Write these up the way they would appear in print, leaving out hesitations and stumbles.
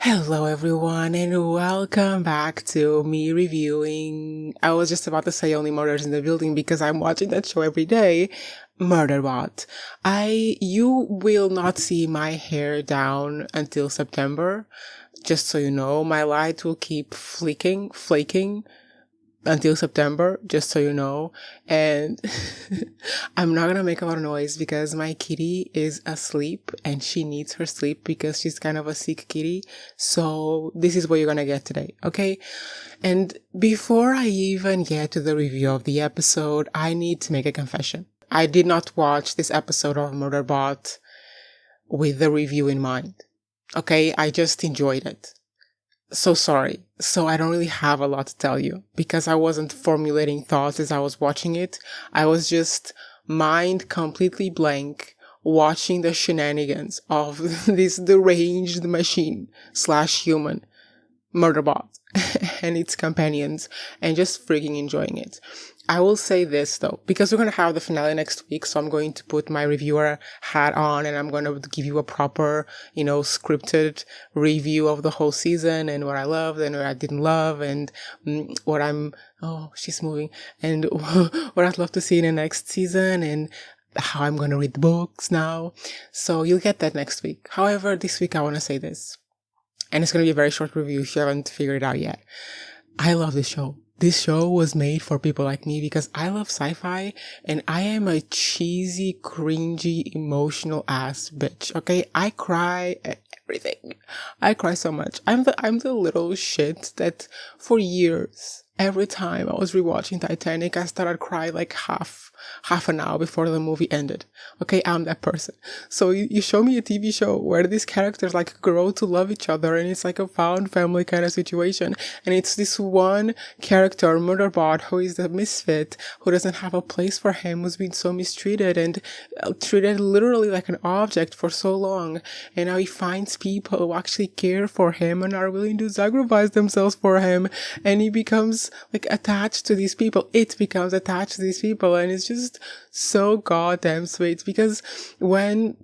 Hello everyone and welcome back to me reviewing. I was just about to say Only Murders in the Building because I'm watching that show every day. Murderbot. You will not see my hair down until September. Just so you know, my light will keep flaking until September, just so you know. And I'm not gonna make a lot of noise because my kitty is asleep and she needs her sleep because she's kind of a sick kitty. So this is what you're gonna get today, okay? And before I even get to the review of the episode, I need to make a confession. I did not watch this episode of Murderbot with the review in mind. Okay, I just enjoyed it. So sorry. So I don't really have a lot to tell you because I wasn't formulating thoughts as I was watching it. I was just mind completely blank watching the shenanigans of this deranged machine slash human Murderbot and its companions and just freaking enjoying it. I will say this though, because we're going to have the finale next week, so I'm going to put my reviewer hat on and I'm going to give you a proper, scripted review of the whole season and what I loved and what I didn't love and she's moving, and what I'd love to see in the next season and how I'm going to read the books now. So you'll get that next week. However, this week I want to say this, and it's going to be a very short review if you haven't figured it out yet. I love this show. This show was made for people like me because I love sci-fi and I am a cheesy, cringy, emotional ass bitch. Okay, I cry at everything. I cry so much. I'm the little shit that for years, every time I was rewatching Titanic, I started crying like half an hour before the movie ended. Okay, I'm that person. So you show me a TV show where these characters like grow to love each other and it's like a found family kind of situation. And it's this one character, Murderbot, who is the misfit, who doesn't have a place for him, who's been so mistreated and treated literally like an object for so long. And now he finds people who actually care for him and are willing to sacrifice themselves for him. And he becomes like attached to these people. It becomes attached to these people. And it's just so goddamn sweet because when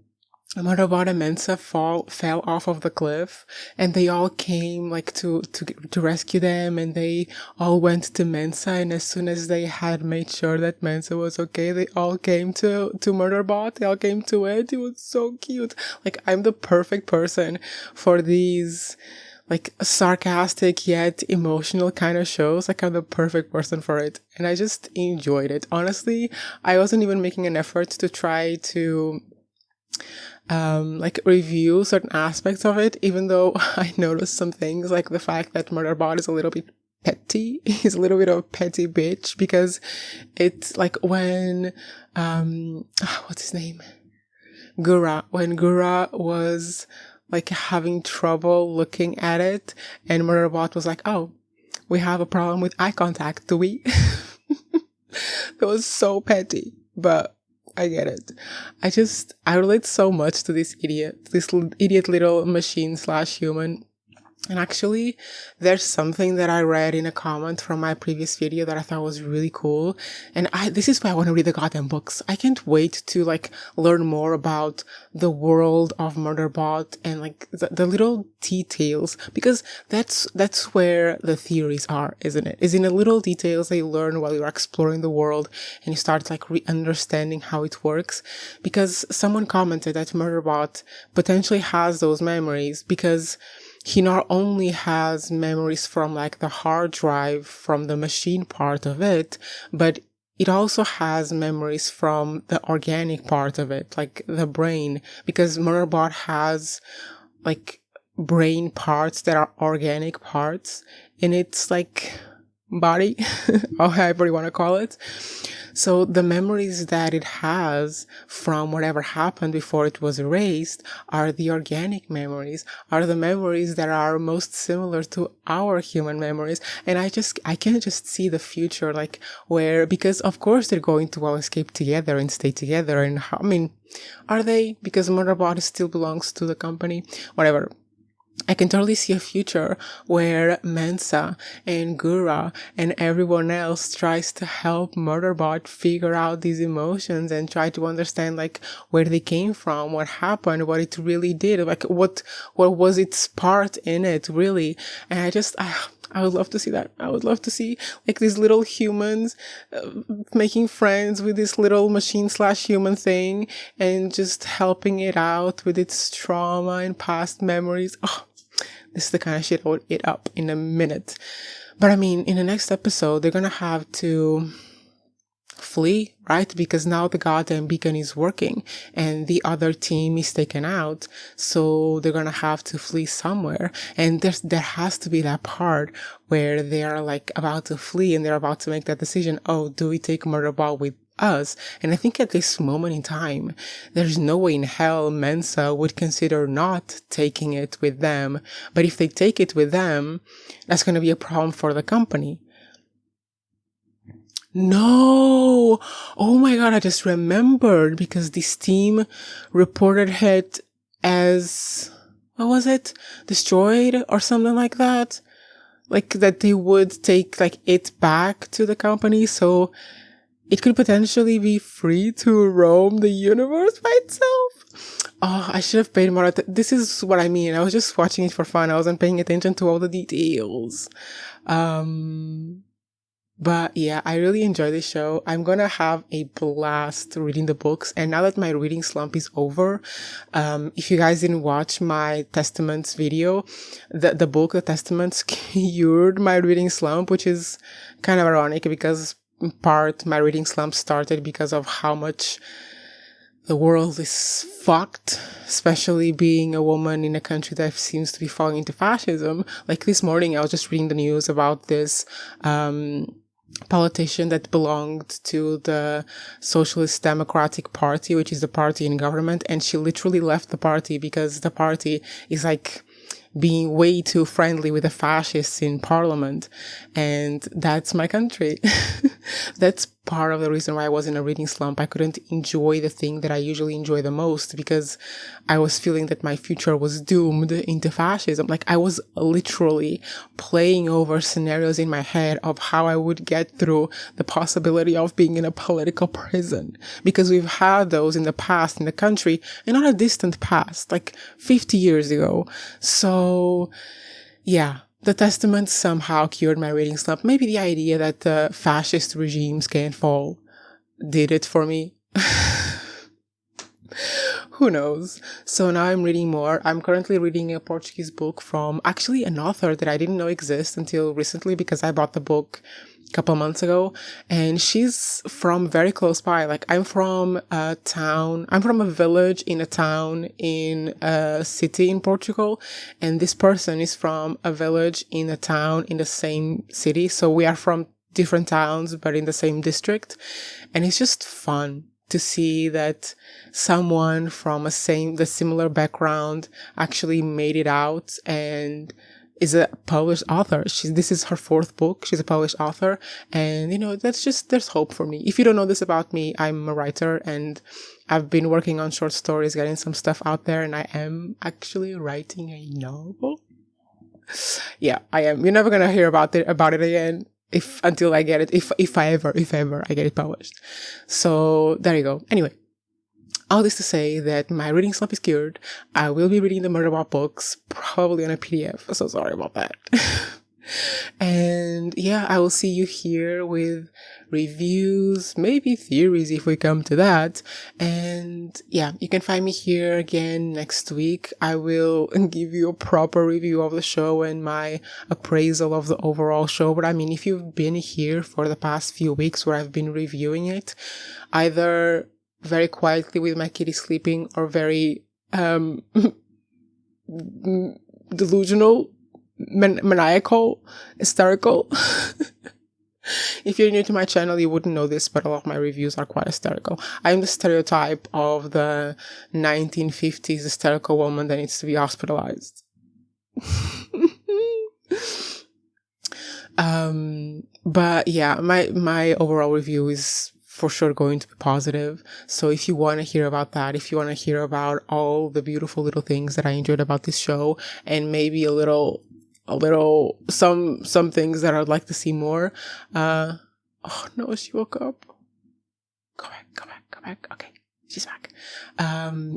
Murderbot and Mensa fell off of the cliff and they all came like to rescue them and they all went to Mensa, and as soon as they had made sure that Mensa was okay, they all came to Murderbot. They all came to it. It was so cute. Like, I'm the perfect person for these like sarcastic yet emotional kind of shows. Like, I'm the perfect person for it. And I just enjoyed it. Honestly, I wasn't even making an effort to try to review certain aspects of it, even though I noticed some things, like the fact that Murderbot is a little bit petty. He's a little bit of a petty bitch because it's like when, what's his name? Gura. When Gura was like having trouble looking at it and Murderbot was like, oh, we have a problem with eye contact, do we? That was so petty, but I get it. I relate so much to this idiot little machine slash human. And actually, there's something that I read in a comment from my previous video that I thought was really cool. And this is why I want to read the goddamn books. I can't wait to like learn more about the world of Murderbot and like the little details, because that's where the theories are, isn't it? Is in the little details that you learn while you're exploring the world and you start like understanding how it works. Because someone commented that Murderbot potentially has those memories because he not only has memories from like the hard drive from the machine part of it, but it also has memories from the organic part of it, like the brain, because Murderbot has like brain parts that are organic parts in its like body, or however you want to call it. So the memories that it has from whatever happened before it was erased are the organic memories, are the memories that are most similar to our human memories. And I can just see the future, like where, because of course they're going to all escape together and stay together. And I mean, are they? Because Murderbot still belongs to the company, whatever. I can totally see a future where Mensa and Gura and everyone else tries to help Murderbot figure out these emotions and try to understand like where they came from, what happened, what it really did, like what was its part in it really. And I would love to see that. I would love to see like these little humans making friends with this little machine slash human thing and just helping it out with its trauma and past memories. Oh, this is the kind of shit I would eat up in a minute. But I mean, in the next episode, they're gonna have to flee, right? Because now the goddamn beacon is working and the other team is taken out. So they're gonna have to flee somewhere. And there has to be that part where they are like about to flee and they're about to make that decision. Oh, do we take Murderbot with us? And I think at this moment in time, there's no way in hell Mensa would consider not taking it with them. But if they take it with them, that's going to be a problem for the company. No! Oh my god, I just remembered because this team reported it as, what was it? Destroyed or something like that? Like that they would take like it back to the company, so it could potentially be free to roam the universe by itself. Oh, I should have paid more attention. This is what I mean. I was just watching it for fun. I wasn't paying attention to all the details. But yeah, I really enjoy this show. I'm gonna have a blast reading the books. And now that my reading slump is over, if you guys didn't watch my Testaments video, the book, The Testaments, cured my reading slump, which is kind of ironic because in part my reading slump started because of how much the world is fucked, especially being a woman in a country that seems to be falling into fascism. Like this morning, I was just reading the news about this, politician that belonged to the Socialist Democratic Party, which is the party in government, and she literally left the party because the party is like being way too friendly with the fascists in parliament. And that's my country. That's part of the reason why I was in a reading slump. I couldn't enjoy the thing that I usually enjoy the most because I was feeling that my future was doomed into fascism. Like I was literally playing over scenarios in my head of how I would get through the possibility of being in a political prison, because we've had those in the past in the country, and not a distant past, like 50 years ago. So yeah, the Testament somehow cured my reading slump. Maybe the idea that fascist regimes can't fall did it for me. Who knows? So now I'm reading more. I'm currently reading a Portuguese book from actually an author that I didn't know exists until recently because I bought the book a couple months ago, and she's from very close by. Like I'm from a village in a town in a city in Portugal, and this person is from a village in a town in the same city. So we are from different towns, but in the same district. And it's just fun to see that someone from the similar background actually made it out and is a published author. This is her 4th book. She's a published author. And, there's hope for me. If you don't know this about me, I'm a writer and I've been working on short stories, getting some stuff out there, and I am actually writing a novel. Yeah, I am. You're never going to hear about it again until I get it, if I ever I get it published. So there you go. Anyway, all this to say that my reading slump is cured. I will be reading the Murderbot books, probably on a PDF. So sorry about that. And yeah, I will see you here with reviews, maybe theories if we come to that. And yeah, you can find me here again next week. I will give you a proper review of the show and my appraisal of the overall show. But I mean, if you've been here for the past few weeks where I've been reviewing it, either very quietly with my kitty sleeping or very delusional, maniacal, hysterical. If you're new to my channel, you wouldn't know this, but a lot of my reviews are quite hysterical. I'm the stereotype of the 1950s hysterical woman that needs to be hospitalized. But yeah, my overall review is for sure going to be positive. So if you want to hear about that, if you want to hear about all the beautiful little things that I enjoyed about this show, and maybe some things that I'd like to see more. Oh no, she woke up. Go back. Okay, she's back.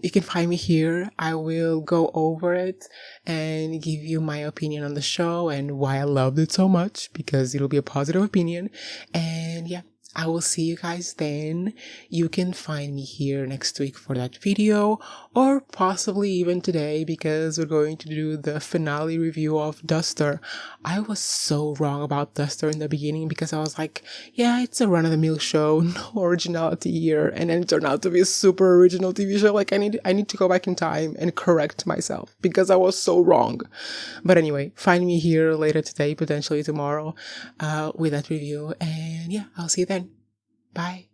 You can find me here. I will go over it and give you my opinion on the show and why I loved it so much, because it'll be a positive opinion. And yeah, I will see you guys then. You can find me here next week for that video, or possibly even today, because we're going to do the finale review of Duster. I was so wrong about Duster in the beginning, because I was like, yeah, it's a run-of-the-mill show, no originality here, and then it turned out to be a super original TV show. Like, I need to go back in time and correct myself, because I was so wrong. But anyway, find me here later today, potentially tomorrow, with that review, and yeah, I'll see you then. Bye.